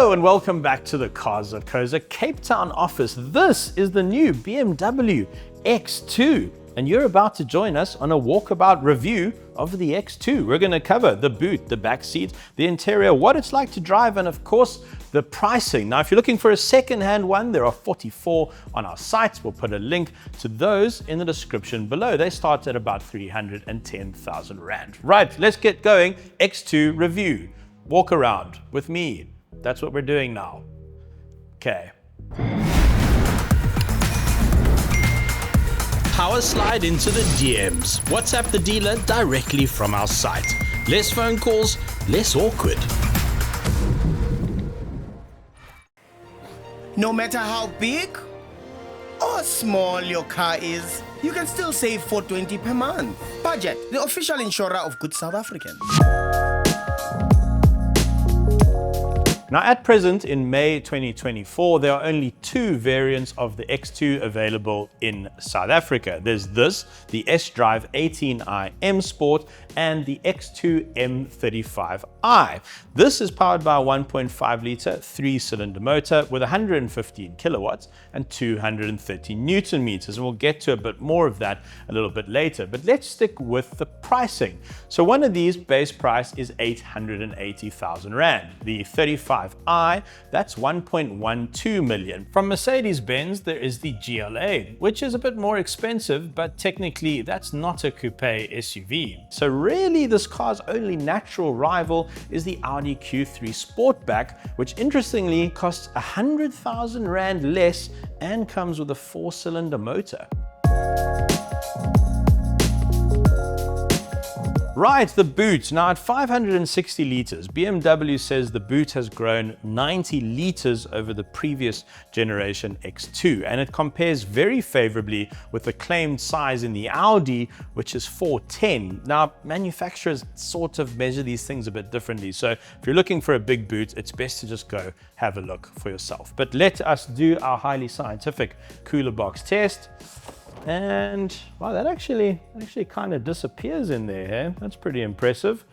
Hello and welcome back to the Cars.co.za Cape Town office. This is the new BMW X2 and you're about to join us on a walkabout review of the X2. We're going to cover the boot, the back seat, the interior, what it's like to drive, and of course the pricing. Now if you're looking for a second-hand one, there are 44 on our site. We'll put a link to those in the description below. They start at about 310,000 Rand. Right, let's get going. X2 review. Walk around with me. That's what we're doing now. Okay. Power slide into the DMs. WhatsApp the dealer directly from our site. Less phone calls, less awkward. No matter how big or small your car is, you can still save $420 per month. Budget, the official insurer of good South Africans. Now at present, in May 2024, there are only two variants of the X2 available in South Africa. There's this, the S-Drive 18i M Sport, and the X2 M35i. This is powered by a 1.5 litre 3-cylinder motor with 115 kilowatts and 230 Newton meters. And we'll get to a bit more of that a little bit later, but let's stick with the pricing. So one of these base price is 880,000 Rand. The 35i, that's 1.12 million. From Mercedes-Benz, there is the GLA, which is a bit more expensive, but technically that's not a coupe SUV. So really this car's only natural rival is the Audi Q3 Sportback, which interestingly costs 100,000 Rand less and comes with a 4-cylinder motor. Right, the boot. Now at 560 litres, BMW says the boot has grown 90 litres over the previous generation X2, and it compares very favorably with the claimed size in the Audi, which is 410. Now, manufacturers sort of measure these things a bit differently, so if you're looking for a big boot, it's best to just go have a look for yourself. But let us do our highly scientific cooler box test. And wow, that actually kind of disappears in there. Eh? That's pretty impressive.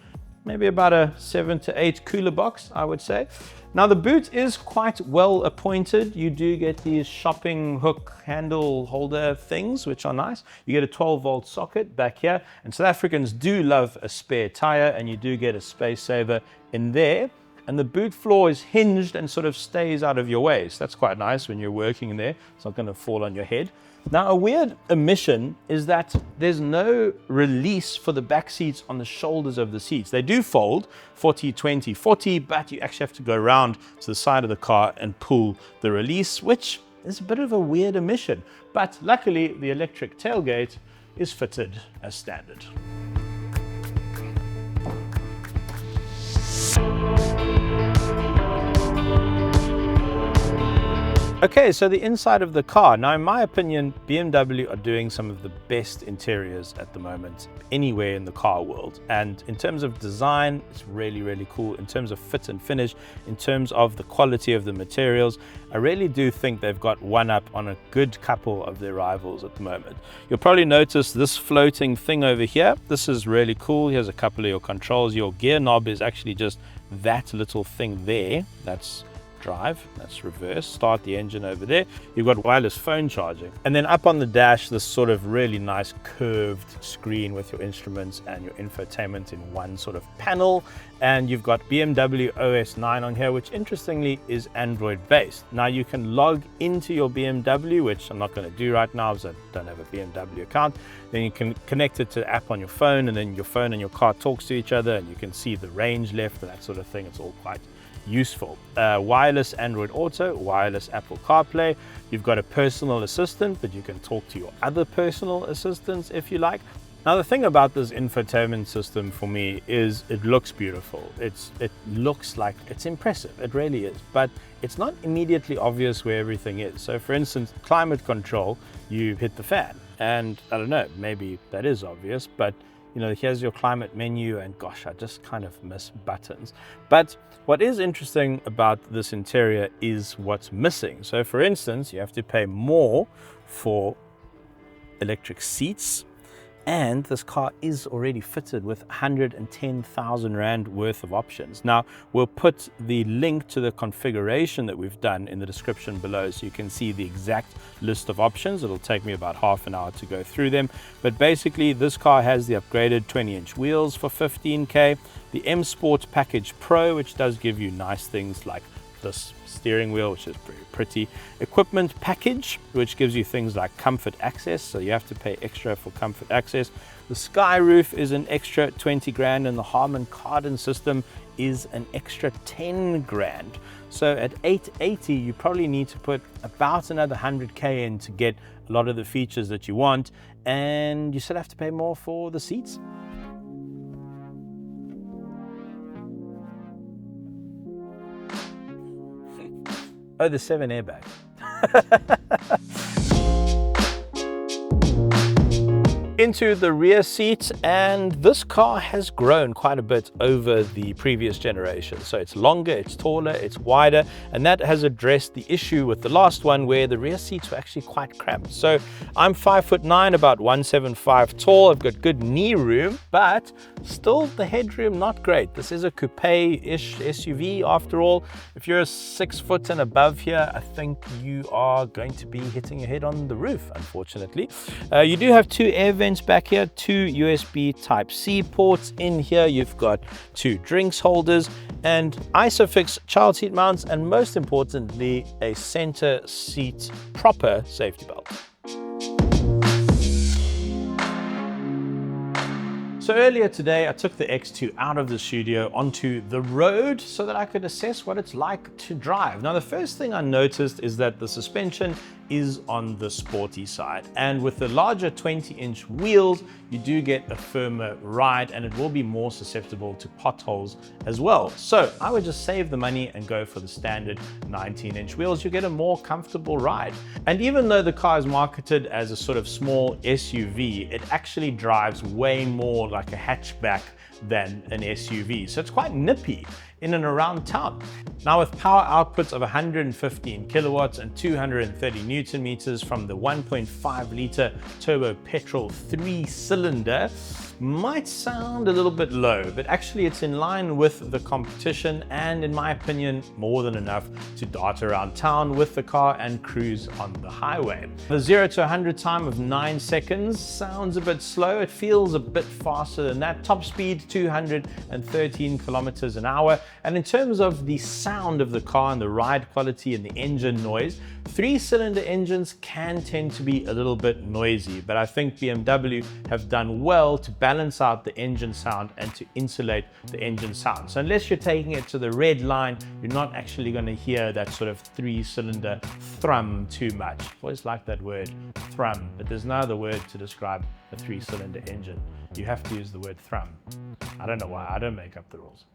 Maybe about a 7 to 8 cooler box, I would say. Now the boot is quite well appointed. You do get these shopping hook handle holder things, which are nice. You get a 12-volt socket back here, and South Africans do love a spare tire, and you do get a space saver in there. And the boot floor is hinged and sort of stays out of your way. So that's quite nice when you're working in there. It's not going to fall on your head. Now, a weird omission is that there's no release for the back seats on the shoulders of the seats. They do fold 40, 20, 40, but you actually have to go around to the side of the car and pull the release, which is a bit of a weird omission. But luckily, the electric tailgate is fitted as standard. Okay, so the inside of the car. Now, in my opinion, BMW are doing some of the best interiors at the moment anywhere in the car world. And in terms of design, it's really, really cool. In terms of fit and finish, in terms of the quality of the materials, I really do think they've got one up on a good couple of their rivals at the moment. You'll probably notice this floating thing over here. This is really cool. Here's a couple of your controls. Your gear knob is actually just that little thing there. That's drive, that's reverse, start the engine over there. You've got wireless phone charging. And then up on the dash, this sort of really nice curved screen with your instruments and your infotainment in one sort of panel. And you've got BMW OS 9 on here, which interestingly is Android based. Now you can log into your BMW, which I'm not going to do right now because I don't have a BMW account. Then you can connect it to the app on your phone, and then your phone and your car talks to each other, and you can see the range left and that sort of thing. It's all quite useful. Wireless Android Auto, wireless Apple CarPlay. You've got a personal assistant that you can talk to your other personal assistants if you like. Now the thing about this infotainment system for me is it looks beautiful. It looks like it's impressive. It really is. But it's not immediately obvious where everything is. So for instance, climate control, you hit the fan. And I don't know, maybe that is obvious, but you know, here's your climate menu, and gosh, I just kind of miss buttons. But what is interesting about this interior is what's missing. So for instance, you have to pay more for electric seats And this car is already fitted with 110,000 Rand worth of options. Now, we'll put the link to the configuration that we've done in the description below so you can see the exact list of options. It'll take me about half an hour to go through them. But basically, this car has the upgraded 20-inch wheels for 15K, the M Sport Package Pro, which does give you nice things like this steering wheel, which is very pretty. Equipment package, which gives you things like comfort access, so you have to pay extra for comfort access. The sky roof is an extra 20 grand, and the Harman Kardon system is an extra 10 grand. So at 880, you probably need to put about another 100K in to get a lot of the features that you want, and you still have to pay more for the seats. Oh, the 7 airbag. Into the rear seat, and this car has grown quite a bit over the previous generation. So it's longer, it's taller, it's wider, and that has addressed the issue with the last one where the rear seats were actually quite cramped. So I'm 5'9", about 175 tall. I've got good knee room, but still the headroom not great. This is a coupe-ish SUV after all. If you're 6 foot and above here, I think you are going to be hitting your head on the roof, unfortunately. You do have 2 air vents back here, 2 USB Type-C ports. In here you've got 2 drinks holders and ISOFIX child seat mounts, and most importantly a center seat proper safety belt. So earlier today I took the X2 out of the studio onto the road so that I could assess what it's like to drive. Now the first thing I noticed is that the suspension is on the sporty side, and with the larger 20-inch wheels you do get a firmer ride, and it will be more susceptible to potholes as well. So I would just save the money and go for the standard 19-inch wheels. You get a more comfortable ride, and even though the car is marketed as a sort of small SUV, it actually drives way more like a hatchback than an SUV, so it's quite nippy in and around town. Now with power outputs of 115 kilowatts and 230 Newton meters from the 1.5 litre turbo petrol 3-cylinder, might sound a little bit low, but actually it's in line with the competition, and in my opinion more than enough to dart around town with the car and cruise on the highway. The 0 to 100 time of 9 seconds sounds a bit slow. It feels a bit faster than that. Top speed 213 kilometers an hour. And in terms of the sound of the car and the ride quality and the engine noise, 3-cylinder engines can tend to be a little bit noisy, but I think BMW have done well to balance out the engine sound and to insulate the engine sound. So unless you're taking it to the red line, you're not actually going to hear that sort of 3-cylinder thrum too much. I always like that word, thrum, but there's no other word to describe a 3-cylinder engine. You have to use the word thrum. I don't know why, I don't make up the rules.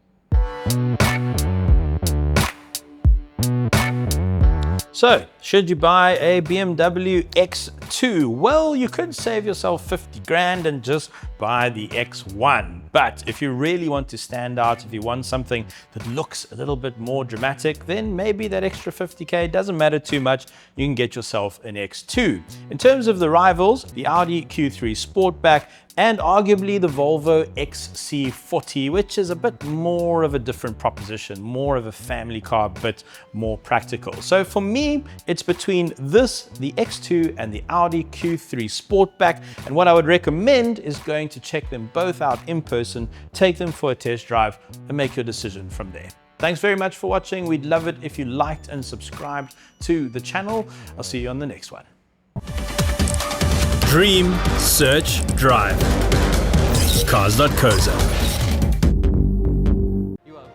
So, should you buy a BMW X2? Well, you could save yourself 50 grand and just buy the X1. But if you really want to stand out, if you want something that looks a little bit more dramatic, then maybe that extra 50K doesn't matter too much. You can get yourself an X2. In terms of the rivals, the Audi Q3 Sportback and arguably the Volvo XC40, which is a bit more of a different proposition, more of a family car, but more practical. So for me, it's between this, the X2 and the Audi Q3 Sportback, and what I would recommend is going to check them both out in person, take them for a test drive, and make your decision from there. Thanks very much for watching. We'd love it if you liked and subscribed to the channel. I'll see you on the next one. Dream, search, drive. Cars.co.za.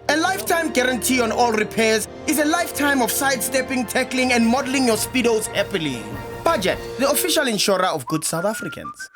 A lifetime guarantee on all repairs is a lifetime of sidestepping, tackling and modeling your speedos happily. Budget, the official insurer of good South Africans.